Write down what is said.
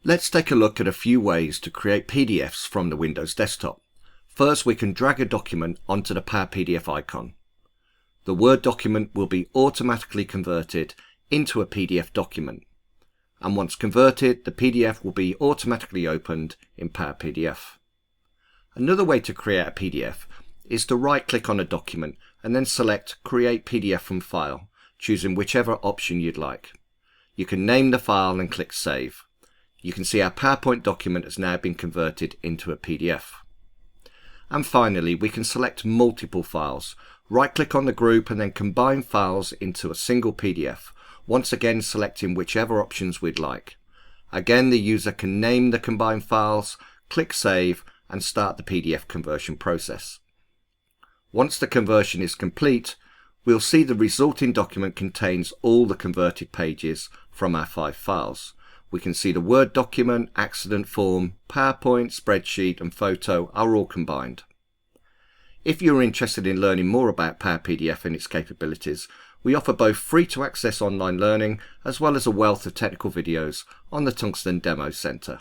Let's take a look at a few ways to create PDFs from the Windows desktop. First, we can drag a document onto the Power PDF icon. The Word document will be automatically converted into a PDF document. And once converted, the PDF will be automatically opened in Power PDF. Another way to create a PDF is to right-click on a document and then select Create PDF from File, choosing whichever option you'd like. You can name the file and click Save. You can see our PowerPoint document has now been converted into a PDF. And finally, we can select multiple files. Right-click on the group and then combine files into a single PDF, once again selecting whichever options we'd like. Again, the user can name the combined files, click Save, and start the PDF conversion process. Once the conversion is complete, we'll see the resulting document contains all the converted pages from our 5 files. We can see the Word document, accident form, PowerPoint, spreadsheet and photo are all combined. If you're interested in learning more about Power PDF and its capabilities, we offer both free to access online learning as well as a wealth of technical videos on the Tungsten Demo Center.